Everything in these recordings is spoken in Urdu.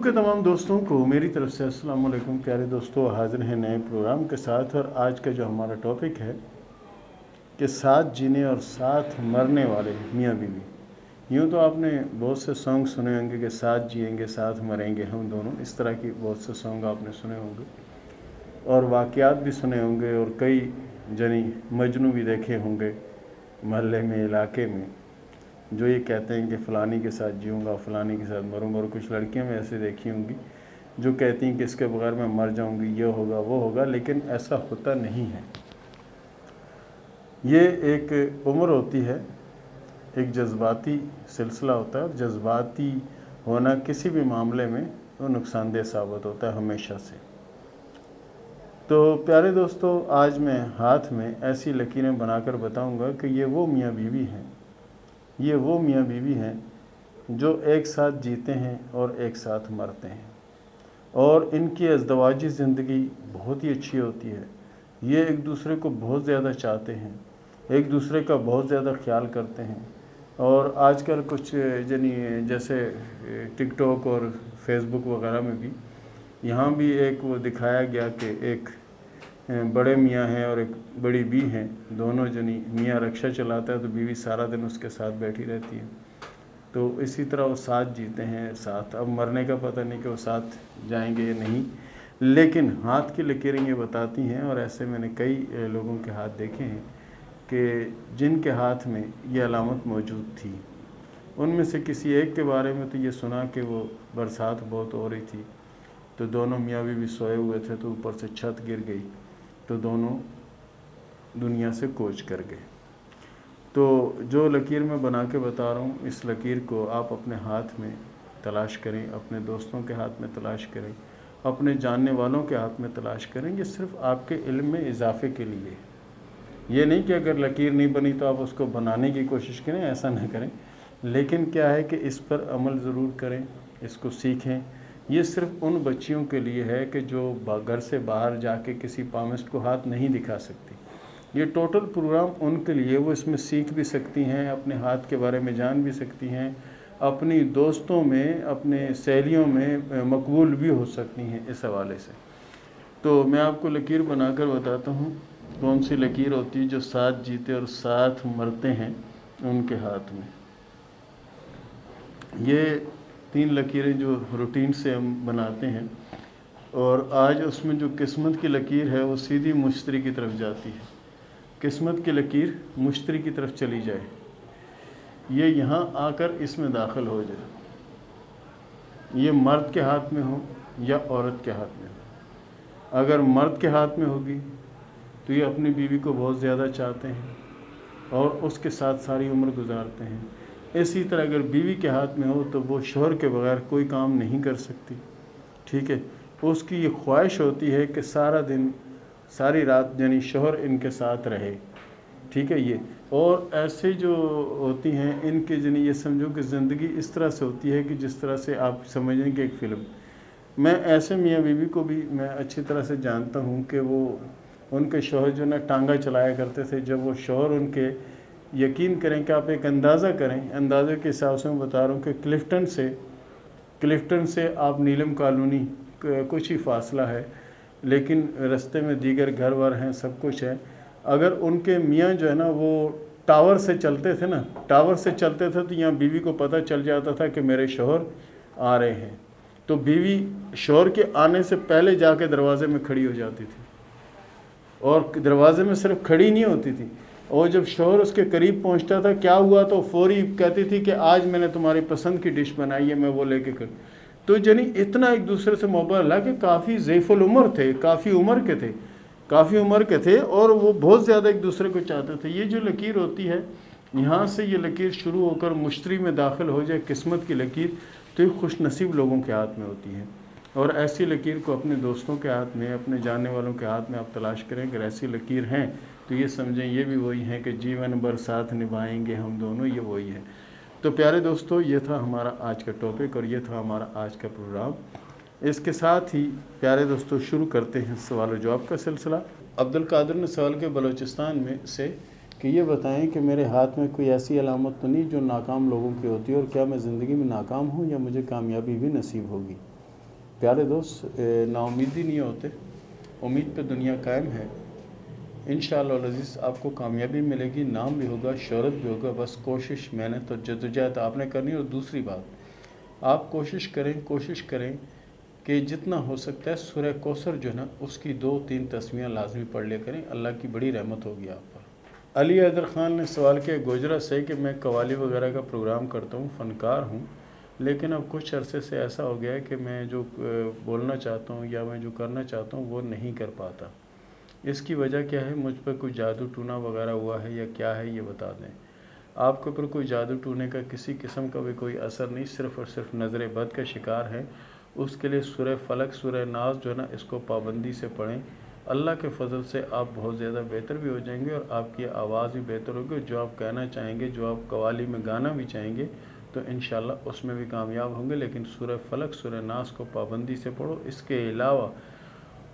YouTube کے تمام دوستوں کو میری طرف سے السلام علیکم پیارے دوستوں، حاضر ہیں نئے پروگرام کے ساتھ۔ اور آج کا جو ہمارا ٹاپک ہے کہ ساتھ جینے اور ساتھ مرنے والے میاں بیوی۔ یوں تو آپ نے بہت سے سانگ سنے ہوں گے کہ ساتھ جئیں گے ساتھ مریں گے ہم دونوں، اس طرح کی بہت سے سانگ آپ نے سنے ہوں گے اور واقعات بھی سنے ہوں گے، اور کئی مجنوں بھی دیکھے ہوں گے محلے میں، علاقے میں، جو یہ کہتے ہیں کہ فلانی کے ساتھ جیوں گا فلانی کے ساتھ مروں گا۔ اور کچھ لڑکیاں میں ایسے دیکھی ہوں گی جو کہتی ہیں کہ اس کے بغیر میں مر جاؤں گی، یہ ہوگا وہ ہوگا، لیکن ایسا ہوتا نہیں ہے۔ یہ ایک عمر ہوتی ہے، ایک جذباتی سلسلہ ہوتا ہے، اور جذباتی ہونا کسی بھی معاملے میں وہ نقصان دہ ثابت ہوتا ہے ہمیشہ سے۔ تو پیارے دوستو، آج میں ہاتھ میں ایسی لکیریں بنا کر بتاؤں گا کہ یہ وہ میاں بیوی ہیں، یہ وہ میاں بیوی ہیں جو ایک ساتھ جیتے ہیں اور ایک ساتھ مرتے ہیں، اور ان کی ازدواجی زندگی بہت ہی اچھی ہوتی ہے۔ یہ ایک دوسرے کو بہت زیادہ چاہتے ہیں، ایک دوسرے کا بہت زیادہ خیال کرتے ہیں۔ اور آج کل کچھ جیسے ٹک ٹاک اور فیس بک وغیرہ میں بھی یہاں بھی ایک وہ دکھایا گیا کہ ایک بڑے میاں ہیں اور ایک بڑی بی ہیں، دونوں میاں رکشہ چلاتا ہے تو بیوی سارا دن اس کے ساتھ بیٹھی رہتی ہے۔ تو اسی طرح وہ ساتھ جیتے ہیں ساتھ، اب مرنے کا پتہ نہیں کہ وہ ساتھ جائیں گے یا نہیں، لیکن ہاتھ کی لکیریں یہ بتاتی ہیں۔ اور ایسے میں نے کئی لوگوں کے ہاتھ دیکھے ہیں کہ جن کے ہاتھ میں یہ علامت موجود تھی۔ ان میں سے کسی ایک کے بارے میں تو یہ سنا کہ وہ برسات بہت ہو رہی تھی تو دونوں میاں بیوی سوئے ہوئے تھے تو اوپر سے چھت گر گئی تو دونوں دنیا سے کوچ کر گئے۔ تو جو لکیر میں بنا کے بتا رہا ہوں، اس لکیر کو آپ اپنے ہاتھ میں تلاش کریں، اپنے دوستوں کے ہاتھ میں تلاش کریں، اپنے جاننے والوں کے ہاتھ میں تلاش کریں۔ یہ صرف آپ کے علم میں اضافے کے لیے، یہ نہیں کہ اگر لکیر نہیں بنی تو آپ اس کو بنانے کی کوشش کریں، ایسا نہ کریں، لیکن کیا ہے کہ اس پر عمل ضرور کریں، اس کو سیکھیں۔ یہ صرف ان بچیوں کے لیے ہے کہ جو گھر سے باہر جا کے کسی پامسٹ کو ہاتھ نہیں دکھا سکتی۔ یہ ٹوٹل پروگرام ان کے لیے، وہ اس میں سیکھ بھی سکتی ہیں، اپنے ہاتھ کے بارے میں جان بھی سکتی ہیں، اپنی دوستوں میں، اپنے سہیلیوں میں مقبول بھی ہو سکتی ہیں اس حوالے سے۔ تو میں آپ کو لکیر بنا کر بتاتا ہوں کون سی لکیر ہوتی ہے جو ساتھ جیتے اور ساتھ مرتے ہیں ان کے ہاتھ میں۔ یہ 3 لکیریں جو روٹین سے ہم بناتے ہیں، اور آج اس میں جو قسمت کی لکیر ہے وہ سیدھی مشتری کی طرف جاتی ہے۔ قسمت کی لکیر مشتری کی طرف چلی جائے، یہ یہاں آ کر اس میں داخل ہو جائے، یہ مرد کے ہاتھ میں ہو یا عورت کے ہاتھ میں ہو۔ اگر مرد کے ہاتھ میں ہوگی تو یہ اپنی بیوی کو بہت زیادہ چاہتے ہیں اور اس کے ساتھ ساری عمر گزارتے ہیں۔ اسی طرح اگر بیوی کے ہاتھ میں ہو تو وہ شوہر کے بغیر کوئی کام نہیں کر سکتی، ٹھیک ہے۔ اس کی یہ خواہش ہوتی ہے کہ سارا دن ساری رات شوہر ان کے ساتھ رہے، ٹھیک ہے۔ یہ اور ایسے جو ہوتی ہیں ان کے یہ سمجھو کہ زندگی اس طرح سے ہوتی ہے کہ جس طرح سے آپ سمجھیں کہ ایک فلم۔ میں ایسے میاں بیوی کو بھی میں اچھی طرح سے جانتا ہوں کہ وہ ان کے شوہر ٹانگا چلایا کرتے تھے۔ جب وہ شوہر ان کے، یقین کریں کہ آپ ایک اندازہ کریں، اندازے کے حساب سے میں بتا رہا ہوں کہ کلفٹن سے آپ نیلم کالونی کچھ ہی فاصلہ ہے، لیکن رستے میں دیگر گھر ور ہیں، سب کچھ ہے۔ اگر ان کے میاں وہ ٹاور سے چلتے تھے تو یہاں بیوی کو پتہ چل جاتا تھا کہ میرے شوہر آ رہے ہیں، تو بیوی شوہر کے آنے سے پہلے جا کے دروازے میں کھڑی ہو جاتی تھی، اور دروازے میں صرف کھڑی نہیں ہوتی تھی، اور جب شوہر اس کے قریب پہنچتا تھا کیا ہوا تو فوری کہتی تھی کہ آج میں نے تمہاری پسند کی ڈش بنائی ہے، میں وہ لے کے تو اتنا ایک دوسرے سے محبت، حالانکہ کافی ضعیف العمر تھے، کافی عمر کے تھے، اور وہ بہت زیادہ ایک دوسرے کو چاہتے تھے۔ یہ جو لکیر ہوتی ہے، یہاں سے یہ لکیر شروع ہو کر مشتری میں داخل ہو جائے، قسمت کی لکیر، تو یہ خوش نصیب لوگوں کے ہاتھ میں ہوتی ہے۔ اور ایسی لکیر کو اپنے دوستوں کے ہاتھ میں، اپنے جاننے والوں کے ہاتھ میں آپ تلاش کریں۔ اگر ایسی لکیر ہیں تو یہ سمجھیں یہ بھی وہی ہیں کہ جیون بھر ساتھ نبھائیں گے ہم دونوں، یہ وہی ہے۔ تو پیارے دوستو، یہ تھا ہمارا آج کا ٹاپک اور یہ تھا ہمارا آج کا پروگرام۔ اس کے ساتھ ہی پیارے دوستو شروع کرتے ہیں سوال و جواب کا سلسلہ۔ عبدالقادر نے سوال کیا بلوچستان میں سے کہ یہ بتائیں کہ میرے ہاتھ میں کوئی ایسی علامت تو نہیں جو ناکام لوگوں کی ہوتی ہے، اور کیا میں زندگی میں ناکام ہوں یا مجھے کامیابی بھی نصیب ہوگی؟ پیارے دوست، نا امیدی نہیں ہوتے، امید پہ دنیا قائم ہے۔ انشاءاللہ العزیز آپ کو کامیابی ملے گی، نام بھی ہوگا، شہرت بھی ہوگا، بس کوشش، محنت اور جدوجہد آپ نے کرنی ہے۔ اور دوسری بات، آپ کوشش کریں کہ جتنا ہو سکتا ہے سورہ کوثر جو ہے نا اس کی 2-3 تسمیاں لازمی پڑھ لیا کریں، اللہ کی بڑی رحمت ہوگی آپ پر۔ علی حیدر خان نے سوال کیا گوجرا سے کہ میں قوالی وغیرہ کا پروگرام کرتا ہوں، فنکار ہوں، لیکن اب کچھ عرصے سے ایسا ہو گیا ہے کہ میں جو بولنا چاہتا ہوں یا میں جو کرنا چاہتا ہوں وہ نہیں کر پاتا۔ اس کی وجہ کیا ہے؟ مجھ پر کوئی جادو ٹونا وغیرہ ہوا ہے یا کیا ہے، یہ بتا دیں۔ آپ کے اوپر کوئی جادو ٹونے کا کسی قسم کا بھی کوئی اثر نہیں، صرف اور صرف نظر بد کا شکار ہے۔ اس کے لیے سورہ فلق، سورہ ناس جو ہے نا اس کو پابندی سے پڑھیں۔ اللہ کے فضل سے آپ بہت زیادہ بہتر بھی ہو جائیں گے اور آپ کی آواز بھی بہتر ہوگی۔ جو آپ کہنا چاہیں گے، جو آپ قوالی میں گانا بھی چاہیں گے تو انشاءاللہ اس میں بھی کامیاب ہوں گے، لیکن سورہ فلق، سورہ ناس کو پابندی سے پڑھو۔ اس کے علاوہ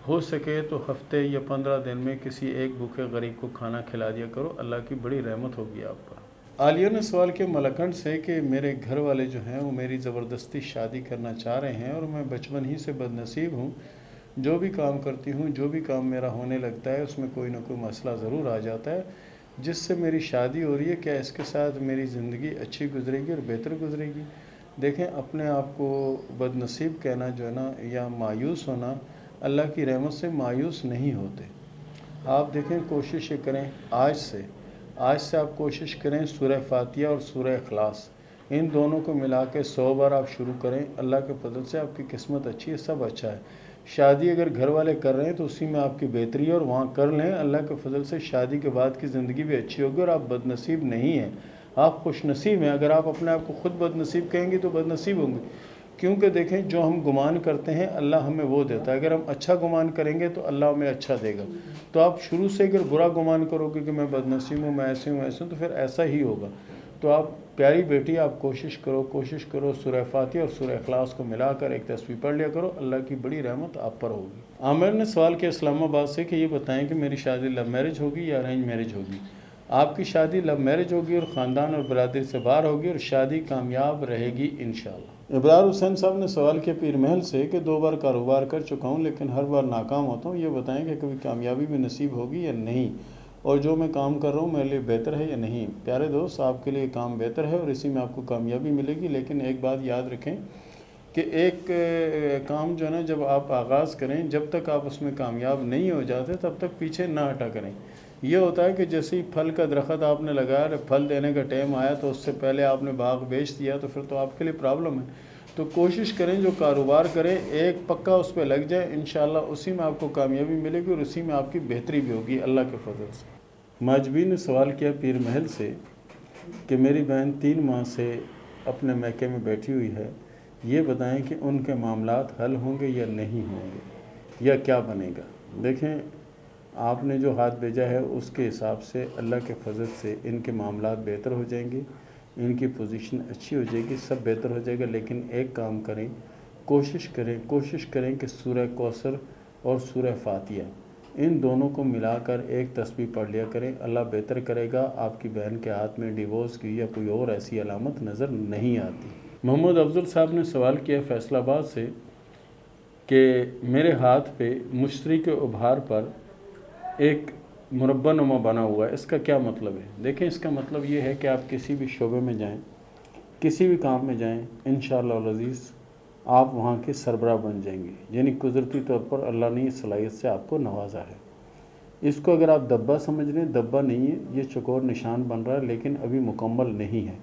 ہو سکے تو ہفتے یا 15 دن میں کسی ایک بھوکے غریب کو کھانا کھلا دیا کرو، اللہ کی بڑی رحمت ہوگی آپ پر۔ عالیہ نے سوال کیا ملکنڈ سے کہ میرے گھر والے جو ہیں وہ میری زبردستی شادی کرنا چاہ رہے ہیں اور میں بچپن ہی سے بد نصیب ہوں، جو بھی کام کرتی ہوں، جو بھی کام میرا ہونے لگتا ہے اس میں کوئی نہ کوئی مسئلہ ضرور آ جاتا ہے جس سے میری شادی ہو رہی ہے، کیا اس کے ساتھ میری زندگی اچھی گزرے گی اور بہتر گزرے گی؟ دیکھیں، اپنے آپ کو بد نصیب کہنا جو ہے نا یا مایوس ہونا، اللہ کی رحمت سے مایوس نہیں ہوتے۔ آپ دیکھیں، کوشش کریں آج سے آپ کوشش کریں سورہ فاتحہ اور سورہ اخلاص ان دونوں کو ملا کے 100 بار آپ شروع کریں، اللہ کے فضل سے آپ کی قسمت اچھی ہے، سب اچھا ہے۔ شادی اگر گھر والے کر رہے ہیں تو اسی میں آپ کی بہتری ہے اور وہاں کر لیں، اللہ کے فضل سے شادی کے بعد کی زندگی بھی اچھی ہوگی اور آپ بد نصیب نہیں ہیں، آپ خوش نصیب ہیں۔ اگر آپ اپنے آپ کو خود بد نصیب کہیں گے تو بد نصیب ہوں گے، کیونکہ دیکھیں جو ہم گمان کرتے ہیں اللہ ہمیں وہ دیتا ہے۔ اگر ہم اچھا گمان کریں گے تو اللہ ہمیں اچھا دے گا۔ تو آپ شروع سے اگر برا گمان کرو گے کہ میں بد نصیب ہوں، میں ایسے ہوں تو پھر ایسا ہی ہوگا۔ تو آپ پیاری بیٹی، آپ کوشش کرو سورہ فاتحہ اور سورہ اخلاص کو ملا کر ایک تسبیح پڑھ لیا کرو، اللہ کی بڑی رحمت آپ پر ہوگی۔ عامر نے سوال کیا اسلام آباد سے کہ یہ بتائیں کہ میری شادی لو میرج ہوگی یا ارینج میرج ہوگی؟ آپ کی شادی لو میرج ہوگی اور خاندان اور برادری سے باہر ہوگی اور شادی کامیاب رہے گی انشاءاللہ۔ ابرار حسین صاحب نے سوال کیا پیر محل سے کہ 2 بار کاروبار کر چکا ہوں لیکن ہر بار ناکام ہوتا ہوں، یہ بتائیں کہ کبھی کامیابی بھی نصیب ہوگی یا نہیں، اور جو میں کام کر رہا ہوں میرے لیے بہتر ہے یا نہیں؟ پیارے دوست، آپ کے لیے کام بہتر ہے اور اسی میں آپ کو کامیابی ملے گی، لیکن ایک بات یاد رکھیں کہ ایک کام جو ہے نا جب آپ آغاز کریں، جب تک آپ اس میں کامیاب نہیں ہو جاتے تب تک پیچھے نہ ہٹا کریں۔ یہ ہوتا ہے کہ جیسے ہی پھل کا درخت آپ نے لگایا، پھل دینے کا ٹائم آیا تو اس سے پہلے آپ نے باغ بیچ دیا تو پھر تو آپ کے لیے پرابلم ہے۔ تو کوشش کریں جو کاروبار کریں ایک پکا اس پہ لگ جائے، انشاءاللہ اسی میں آپ کو کامیابی ملے گی اور اسی میں آپ کی بہتری بھی ہوگی اللہ کے فضل سے۔ ماجبی نے سوال کیا پیر محل سے کہ میری بہن 3 ماہ سے اپنے میکے میں بیٹھی ہوئی ہے، یہ بتائیں کہ ان کے معاملات حل ہوں گے یا نہیں ہوں گے یا کیا بنے گا؟ دیکھیں، آپ نے جو ہاتھ بھیجا ہے اس کے حساب سے اللہ کے فضل سے ان کے معاملات بہتر ہو جائیں گے، ان کی پوزیشن اچھی ہو جائے گی، سب بہتر ہو جائے گا، لیکن ایک کام کریں، کوشش کریں کہ سورہ کوثر اور سورہ فاتحہ ان دونوں کو ملا کر ایک تسبیح پڑھ لیا کریں، اللہ بہتر کرے گا۔ آپ کی بہن کے ہاتھ میں ڈیورس کی یا کوئی اور ایسی علامت نظر نہیں آتی۔ محمد افضل صاحب نے سوال کیا فیصل آباد سے کہ میرے ہاتھ پہ مشتری کے ابھار پر ایک مربع نما بنا ہوا ہے، اس کا کیا مطلب ہے؟ دیکھیں، اس کا مطلب یہ ہے کہ آپ کسی بھی شعبے میں جائیں، کسی بھی کام میں جائیں، انشاءاللہ العزیز آپ وہاں کے سربراہ بن جائیں گے، یعنی قدرتی طور پر اللہ نے اس صلاحیت سے آپ کو نوازا ہے۔ اس کو اگر آپ دبا سمجھ لیں، دبا نہیں ہے، یہ چکور نشان بن رہا ہے لیکن ابھی مکمل نہیں ہے۔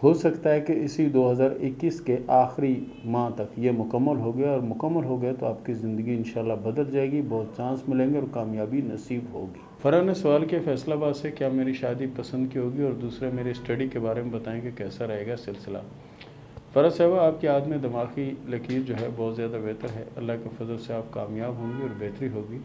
ہو سکتا ہے کہ اسی 2021 کے آخری ماہ تک یہ مکمل ہو گیا، اور مکمل ہو گیا تو آپ کی زندگی انشاءاللہ بدل جائے گی، بہت چانس ملیں گے اور کامیابی نصیب ہوگی۔ فرح نے سوال کیا فیصل آباد سے کیا میری شادی پسند کی ہوگی، اور دوسرے میری اسٹڈی کے بارے میں بتائیں کہ کیسا رہے گا سلسلہ۔ فرح صاحبہ، آپ کے ہاتھ میں دماغی لکیر جو ہے بہت زیادہ بہتر ہے، اللہ کے فضل سے آپ کامیاب ہوں گی اور بہتری ہوگی۔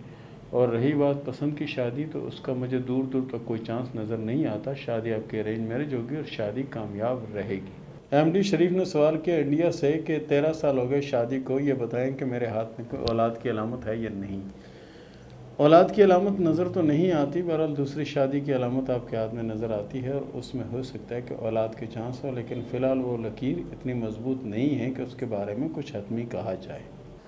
اور رہی بات پسند کی شادی، تو اس کا مجھے دور دور تک کوئی چانس نظر نہیں آتا، شادی آپ کی ارینج میرج ہوگی اور شادی کامیاب رہے گی۔ ایم ڈی شریف نے سوال کیا انڈیا سے کہ 13 سال ہو گئے شادی کو، یہ بتائیں کہ میرے ہاتھ میں کوئی اولاد کی علامت ہے یا نہیں؟ اولاد کی علامت نظر تو نہیں آتی، بہرحال دوسری شادی کی علامت آپ کے ہاتھ میں نظر آتی ہے اور اس میں ہو سکتا ہے کہ اولاد کے چانس ہو، لیکن فی الحال وہ لکیر اتنی مضبوط نہیں ہے کہ اس کے بارے میں کچھ حتمی کہا جائے۔